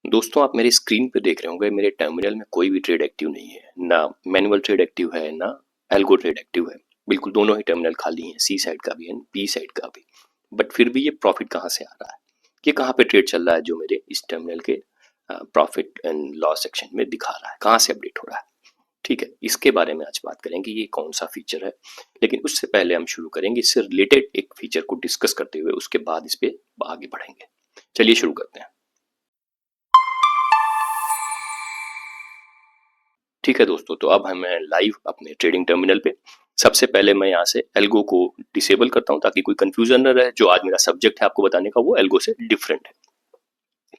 दोस्तों आप मेरी स्क्रीन पे देख रहे होंगे मेरे टर्मिनल में कोई भी ट्रेड एक्टिव नहीं है, ना मैनुअल ट्रेड एक्टिव है ना एल्गो ट्रेड एक्टिव है। बिल्कुल दोनों ही टर्मिनल खाली हैं, सी साइड का भी है पी साइड का भी। बट फिर भी ये प्रॉफिट कहाँ से आ रहा है, ये कहाँ पे ट्रेड चल रहा है जो मेरे इस टर्मिनल के प्रॉफिट एंड लॉस सेक्शन में दिखा रहा है, कहाँ से अपडेट हो रहा है। ठीक है, इसके बारे में आज बात करेंगे ये कौन सा फीचर है। लेकिन उससे पहले हम शुरू करेंगे इससे रिलेटेड एक फीचर को डिस्कस करते हुए, उसके बाद इस पे आगे बढ़ेंगे। चलिए शुरू करते हैं। ठीक है दोस्तों, तो अब हम लाइव अपने ट्रेडिंग टर्मिनल पे। सबसे पहले मैं यहाँ से एल्गो को डिसेबल करता हूँ ताकि कोई कंफ्यूजन न रहे। जो आज मेरा सब्जेक्ट है आपको बताने का वो एल्गो से डिफरेंट है।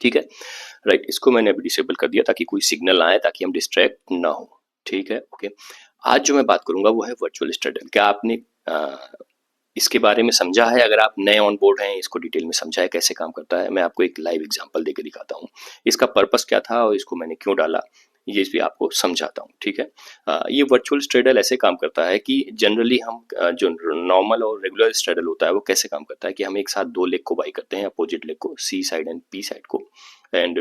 ठीक है, राइट, इसको मैंने अभी डिसेबल कर दिया ताकि कोई सिग्नल आए, ताकि हम डिस्ट्रैक्ट ना हो। ठीक है, ओके। आज जो मैं बात करूंगा वो है वर्चुअल स्ट्रेडल। क्या आपने इसके बारे में समझा है? अगर आप नए ऑन बोर्ड हैं, इसको डिटेल में समझा है कैसे काम करता है। मैं आपको एक लाइव एग्जांपल देकर दिखाता हूँ इसका पर्पस क्या था और इसको मैंने क्यों डाला, ये भी आपको समझाता हूँ। ठीक है, ये वर्चुअल स्ट्रेडल ऐसे काम करता है कि जनरली हम जो नॉर्मल और रेगुलर स्ट्रेडल होता है वो कैसे काम करता है कि हम एक साथ दो लेग को बाई करते हैं, अपोजिट लेग को, सी साइड एंड पी साइड को। एंड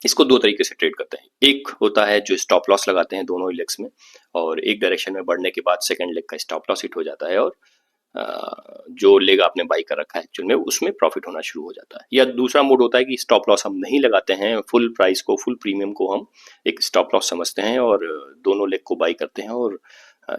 इसको दो तरीके से ट्रेड करते हैं। एक होता है जो स्टॉप लॉस लगाते हैं दोनों ही लेग्स में, और एक डायरेक्शन में बढ़ने के बाद सेकंड लेग का स्टॉप लॉस हिट हो जाता है और जो लेग आपने बाई कर रखा है एक्चुअल में उसमें प्रॉफिट होना शुरू हो जाता है। या दूसरा मोड होता है कि स्टॉप लॉस हम नहीं लगाते हैं, फुल प्राइस को, फुल प्रीमियम को हम एक स्टॉप लॉस समझते हैं और दोनों लेग को बाई करते हैं और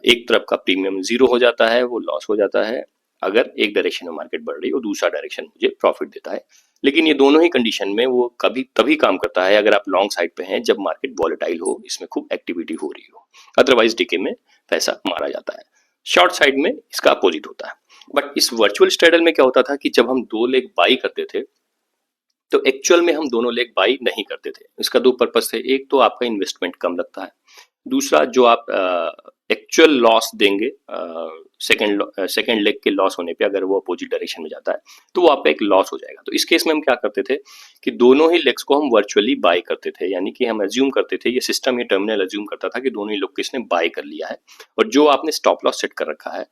एक तरफ का प्रीमियम जीरो हो जाता है, वो लॉस हो जाता है अगर एक डायरेक्शन में मार्केट बढ़ रही है और दूसरा डायरेक्शन मुझे प्रॉफिट देता है। लेकिन ये दोनों ही कंडीशन में वो कभी तभी काम करता है अगर आप लॉन्ग साइड पे हैं, जब मार्केट वॉलेटाइल हो, इसमें खूब एक्टिविटी हो रही हो। अदरवाइज डीके में पैसा मारा जाता है। शॉर्ट साइड में इसका अपोजिट होता है। बट इस वर्चुअल स्ट्रेडल में क्या होता था कि जब हम दो लेग बाई करते थे तो एक्चुअल में हम दोनों लेग बाई नहीं करते थे। इसका दो पर्पस थे। एक तो आपका इन्वेस्टमेंट कम लगता है, दूसरा जो आप एक्चुअल लॉस देंगे सेकंड लेग के लॉस होने पे, अगर वो अपोजिट डायरेक्शन में जाता है तो वो आपका एक लॉस हो जाएगा। तो इस केस में हम क्या करते थे कि दोनों ही लेग्स को हम वर्चुअली बाय करते थे, यानी कि हम अज्यूम करते थे, ये सिस्टम, ये टर्मिनल अज्यूम करता था कि दोनों ही लोग किसने बाय कर लिया है और जो आपने स्टॉप लॉस सेट कर रखा है,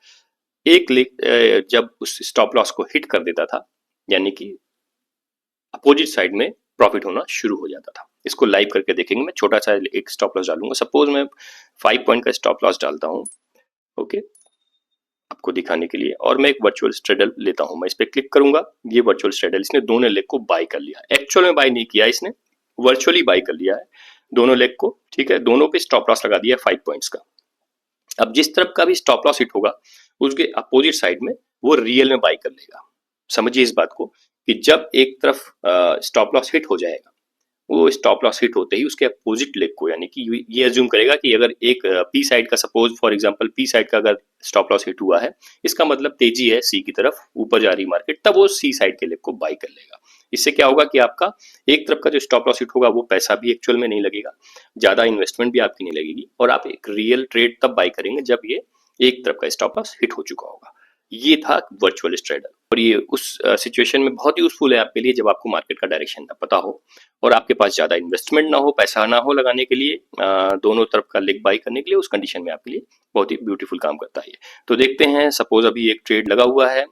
एक लेग जब उस स्टॉप लॉस को हिट कर देता था, यानी कि अपोजिट साइड में प्रॉफिट होना शुरू हो जाता था। इसको लाइव करके देखेंगे। मैं छोटा सा एक स्टॉप लॉस डालूंगा। सपोज मैं 5 पॉइंट का स्टॉप लॉस डालता हूँ, ओके, आपको दिखाने के लिए, और मैं एक वर्चुअल स्ट्रेडल लेता हूँ। मैं इस पर क्लिक करूंगा। ये वर्चुअल स्ट्रेडल, इसने दोनों लेग को बाय कर लिया। एक्चुअल में बाय नहीं किया इसने, वर्चुअली बाय कर लिया है दोनों लेग को। ठीक है, दोनों पे स्टॉप लॉस लगा दिया 5 पॉइंट्स का। अब जिस तरफ का भी स्टॉप लॉस हिट होगा उसके अपोजिट साइड में वो रियल में बाय कर लेगा। समझिए इस बात को कि जब एक तरफ स्टॉप लॉस हिट हो जाएगा, वो स्टॉप लॉस हिट होते ही उसके अपोजिट लेग को, यानी कि ये अज्यूम करेगा कि अगर एक पी साइड का, suppose for example P side का अगर स्टॉप लॉस हिट हुआ है, इसका मतलब तेजी है सी की तरफ, ऊपर जा रही मार्केट, तब वो सी साइड के लेग को बाय कर लेगा। इससे क्या होगा कि आपका एक तरफ का जो स्टॉप लॉस हिट होगा वो पैसा भी एक्चुअल में नहीं लगेगा, ज्यादा इन्वेस्टमेंट भी आपकी नहीं लगेगी, और आप एक रियल ट्रेड तब बाय करेंगे जब ये एक तरफ का स्टॉप लॉस हिट हो चुका होगा। ये था वर्चुअल स्ट्रेडल, और ये उस सिचुएशन में बहुत यूजफुल है आपके लिए जब आपको मार्केट का डायरेक्शन ना पता हो और आपके पास ज्यादा इन्वेस्टमेंट ना हो, पैसा ना हो लगाने के लिए, दोनों तरफ का लेग बाई करने के लिए। उस कंडीशन में आपके लिए बहुत ही ब्यूटीफुल काम करता है। तो देखते हैं, सपोज अभी एक ट्रेड लगा हुआ है,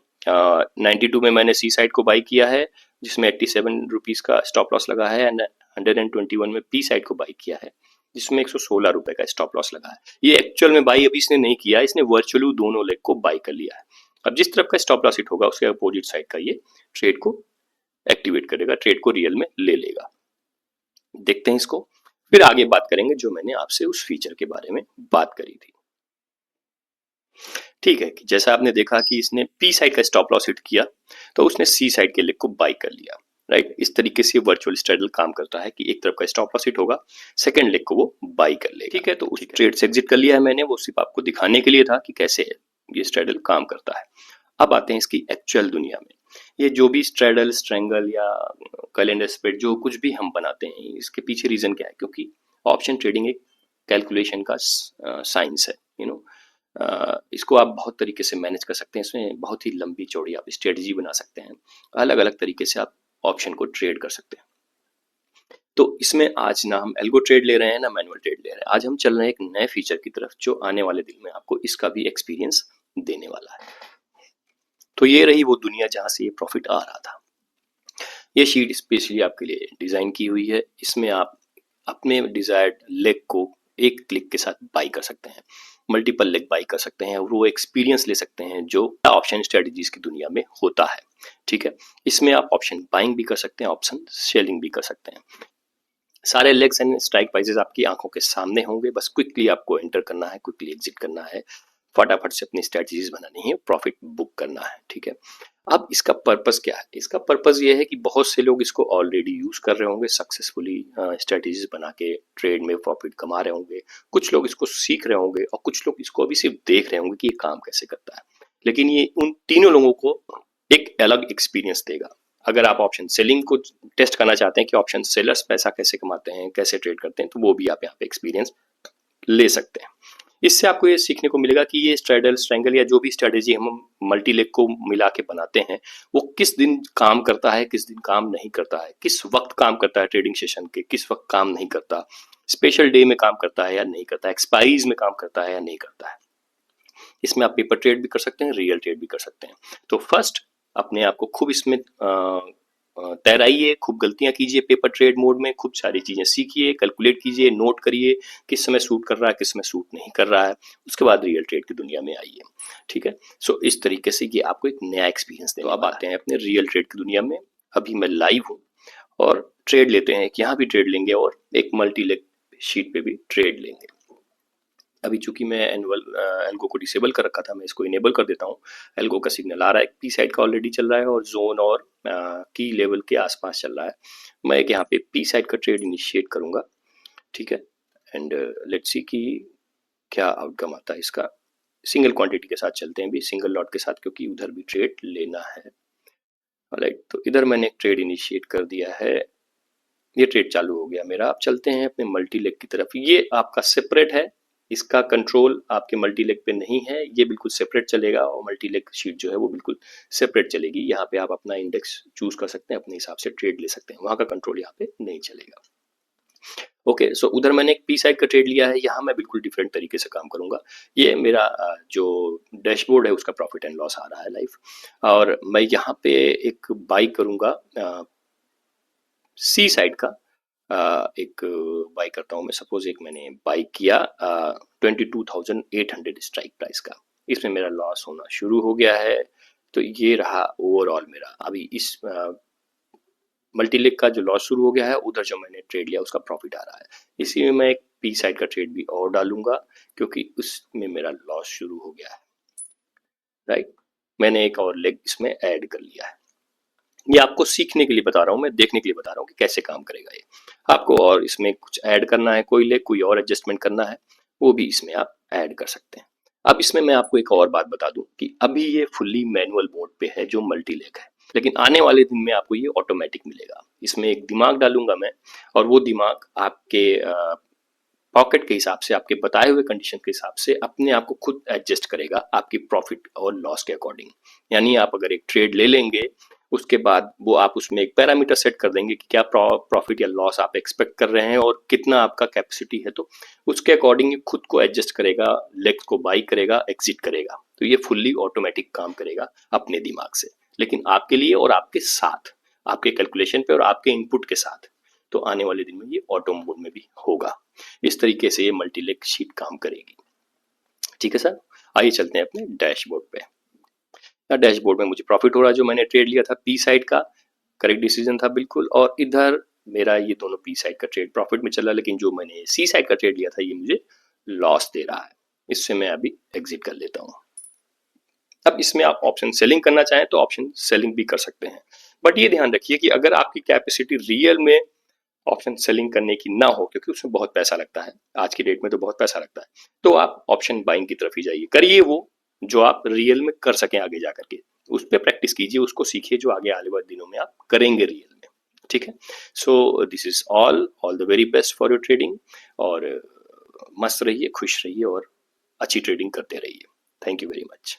92 में मैंने सी साइड को बाई किया है जिसमें 87 रुपीज का स्टॉप लॉस लगा है, एंड 121 में पी साइड को बाई किया है जिसमें 116 रुपए का स्टॉप लॉस लगा है। ये एक्चुअल में बाई अभी इसने नहीं किया, इसने वर्चुअली दोनों लेग को बाई कर लिया है। अब जिस तरफ का स्टॉप लॉस हिट होगा उसके अपोजिट साइड का ये ट्रेड को एक्टिवेट करेगा, ट्रेड को रियल में ले लेगा। देखते हैं इसको, फिर आगे बात करेंगे जो मैंने आपसे उस फीचर के बारे में बात करी थी। ठीक है, जैसा आपने देखा कि इसने पी साइड का स्टॉप लॉस हिट किया तो उसने सी साइड के लेग को बाय कर लिया। राइट, इस तरीके से वर्चुअल स्ट्रेडल काम करता है कि एक तरफ का स्टॉप लॉस हिट होगा, सेकंड लेग को वो बाय कर लेगा। ठीक है, तो उस ट्रेड से एग्जिट कर लिया है मैंने, वो सिर्फ आपको दिखाने के लिए था कि कैसे ये स्ट्रेडल काम करता है। अब आते हैं इसकी एक्चुअल दुनिया में। ये जो भी स्ट्रेडल, स्ट्रेंगल या कैलेंडर स्प्रेड जो कुछ भी हम बनाते हैं, इसके पीछे रीजन क्या है? क्योंकि ऑप्शन ट्रेडिंग एक कैलकुलेशन का साइंस है, इसको आप बहुत तरीके से मैनेज कर सकते हैं। इसमें बहुत ही लंबी चौड़ी आप स्ट्रेटजी बना सकते हैं, अलग अलग तरीके से आप ऑप्शन को ट्रेड कर सकते हैं। तो इसमें आज ना हम एल्गो ट्रेड ले रहे हैं ना मैनुअल ट्रेड ले रहे हैं। आज हम चल रहे हैं एक नए फीचर की तरफ जो आने वाले दिन में आपको इसका भी एक्सपीरियंस देने वाला है। तो ये रही वो दुनिया जहां से ये प्रॉफिट आ रहा था। ये शीट स्पेशली आपके लिए डिजाइन की हुई है। इसमें आप अपने डिजायर्ड लेग को एक क्लिक के साथ बाई कर सकते हैं, मल्टीपल लेग बाई कर सकते हैं और वो एक्सपीरियंस ले सकते हैं जो ऑप्शन स्ट्रेटजीज की दुनिया में होता है। ठीक है, इसमें आप ऑप्शन बाइंग भी कर सकते हैं, ऑप्शन सेलिंग भी कर सकते हैं। सारे लेग्स एंड स्ट्राइक प्राइसेस आपकी आंखों के सामने होंगे, बस क्विकली आपको एंटर करना है, क्विकली एग्जिट करना है, फटाफट से अपनी स्ट्रेटजीज बनानी है, प्रॉफिट बुक करना है। ठीक है, अब इसका पर्पस क्या है? इसका पर्पस ये है कि बहुत से लोग इसको ऑलरेडी यूज कर रहे होंगे, सक्सेसफुली स्ट्रेटजीज बना के ट्रेड में प्रॉफिट कमा रहे होंगे, कुछ लोग इसको सीख रहे होंगे और कुछ लोग इसको अभी सिर्फ देख रहे होंगे कि ये काम कैसे करता है। लेकिन ये उन तीनों लोगों को एक अलग एक्सपीरियंस देगा। अगर आप ऑप्शन सेलिंग को टेस्ट करना चाहते हैं कि ऑप्शन सेलर्स पैसा कैसे कमाते हैं, कैसे ट्रेड करते हैं, तो वो भी आप यहाँ पे एक्सपीरियंस ले सकते हैं। इससे आपको ये सीखने को मिलेगा कि ये स्ट्रैडल स्ट्रैंगल या जो भी स्ट्रेटेजी हम मल्टी लेग को मिला के बनाते हैं वो किस दिन काम करता है, किस दिन काम नहीं करता है, किस वक्त काम करता है ट्रेडिंग सेशन के, किस वक्त काम नहीं करता, स्पेशल डे में काम करता है या नहीं करता, एक्सपायरीज में काम करता है या नहीं करता है। इसमें आप पेपर ट्रेड भी कर सकते हैं, रियल ट्रेड भी कर सकते हैं। तो फर्स्ट अपने आप को खूब इसमें तैराइए, खूब गलतियां कीजिए पेपर ट्रेड मोड में, खूब सारी चीजें सीखिए, कैलकुलेट कीजिए, नोट करिए किस समय सूट कर रहा है, किस समय सूट नहीं कर रहा है। उसके बाद रियल ट्रेड की दुनिया में आइए। ठीक है, सो इस तरीके से ये आपको एक नया एक्सपीरियंस देगा। तो अब आते हैं अपने रियल ट्रेड की दुनिया में। अभी मैं लाइव हूँ और ट्रेड लेते हैं, यहाँ भी ट्रेड लेंगे और एक मल्टी लेग शीट पे भी ट्रेड लेंगे। अभी चूंकि मैं एल्गो को डिसेबल कर रखा था, मैं इसको इनेबल कर देता हूँ। एल्गो का सिग्नल आ रहा है, पी साइड का ऑलरेडी चल रहा है और जोन और की लेवल के आसपास चल रहा है। मैं एक यहाँ पे पी साइड का ट्रेड इनिशिएट करूंगा। ठीक है, एंड लेट्स सी कि क्या आउटकम आता है इसका। सिंगल क्वांटिटी के साथ चलते हैं भी, सिंगल लॉट के साथ, क्योंकि उधर भी ट्रेड लेना है। राइट, तो इधर मैंने एक ट्रेड इनिशिएट कर दिया है, ये ट्रेड चालू हो गया मेरा। अब चलते हैं अपने मल्टी लेग की तरफ। ये आपका सेपरेट है, इसका कंट्रोल आपके मल्टी लेग पे नहीं है, ये बिल्कुल सेपरेट चलेगा और मल्टी लेग शीट जो है वो बिल्कुल सेपरेट चलेगी। यहाँ पे आप अपना इंडेक्स चूज कर सकते हैं, अपने हिसाब से ट्रेड ले सकते हैं, वहां का कंट्रोल यहाँ पे नहीं चलेगा। ओके, सो उधर मैंने एक पी साइड का ट्रेड लिया है, यहाँ मैं बिल्कुल डिफरेंट तरीके से काम करूंगा। ये मेरा जो डैशबोर्ड है उसका प्रॉफिट एंड लॉस आ रहा है लाइव, और मैं यहाँ पे एक बाई करूंगा सी साइड का। एक बाई करता हूँ मैं, सपोज एक मैंने बाई किया 22,800 स्ट्राइक प्राइस का, इसमें मेरा लॉस होना शुरू हो गया है। तो ये रहा ओवरऑल मेरा। अभी इस मल्टी लेग का जो लॉस शुरू हो गया है, उधर जो मैंने ट्रेड लिया उसका प्रॉफिट आ रहा है। इसी में मैं एक पी साइड का ट्रेड भी और डालूंगा क्योंकि उसमें मेरा लॉस शुरू हो गया है। राइट, मैंने एक और लेग इसमें ऐड कर लिया है। ये आपको सीखने के लिए बता रहा हूँ, मैं देखने के लिए बता रहा हूँ कि कैसे काम करेगा ये। आपको और इसमें कुछ ऐड करना है, कोई लेग कोई और एडजस्टमेंट करना है, वो भी इसमें आप ऐड कर सकते हैं। अब इसमें मैं आपको एक और बात बता दूं कि अभी ये फुल्ली मैनुअल मोड पे है जो मल्टी लेग है, लेकिन आने वाले दिन में आपको ये ऑटोमेटिक मिलेगा। इसमें एक दिमाग डालूंगा मैं और वो दिमाग आपके पॉकेट के हिसाब से, आपके बताए हुए कंडीशन के हिसाब से अपने आप को खुद एडजस्ट करेगा आपकी प्रॉफिट और लॉस के अकॉर्डिंग। यानी आप अगर एक ट्रेड ले लेंगे, उसके बाद वो आप उसमें एक पैरामीटर सेट कर देंगे कि क्या प्रॉफिट या लॉस आप एक्सपेक्ट कर रहे हैं और कितना आपका कैपेसिटी है, तो उसके अकॉर्डिंग खुद को एडजस्ट करेगा, लेग्स को बाई करेगा, एग्जिट करेगा। तो ये फुल्ली ऑटोमेटिक काम करेगा अपने दिमाग से, लेकिन आपके लिए और आपके साथ, आपके कैलकुलेशन पे और आपके इनपुट के साथ। तो आने वाले दिन में ये ऑटो मोड में भी होगा। इस तरीके से ये मल्टी लेग शीट काम करेगी। ठीक है सर, आइए चलते हैं अपने डैशबोर्ड पे। डैशबोर्ड में मुझे प्रॉफिट हो रहा है, जो मैंने ट्रेड लिया था पी साइड का, करेक्ट डिसीजन था बिल्कुल। और इधर मेरा ये दोनों पी साइड का ट्रेड प्रॉफिट में चला, लेकिन जो मैंने सी साइड का ट्रेड लिया था ये मुझे लॉस दे रहा है। इससे मैं अभी एग्जिट कर लेता हूँ। अब इसमें आप ऑप्शन सेलिंग करना चाहें तो ऑप्शन सेलिंग भी कर सकते हैं, बट ये ध्यान रखिए कि अगर आपकी कैपेसिटी रियल में ऑप्शन सेलिंग करने की ना हो, क्योंकि उसमें बहुत पैसा लगता है, आज की डेट में तो बहुत पैसा लगता है, तो आप ऑप्शन बाइंग की तरफ ही जाइए। करिए वो जो आप रियल में कर सकें आगे जा करके, उस पर प्रैक्टिस कीजिए, उसको सीखिए जो आगे आने वाले दिनों में आप करेंगे रियल में। ठीक है, so this is all the very best for your trading. और मस्त रहिए, खुश रहिए और अच्छी ट्रेडिंग करते रहिए। Thank you very much.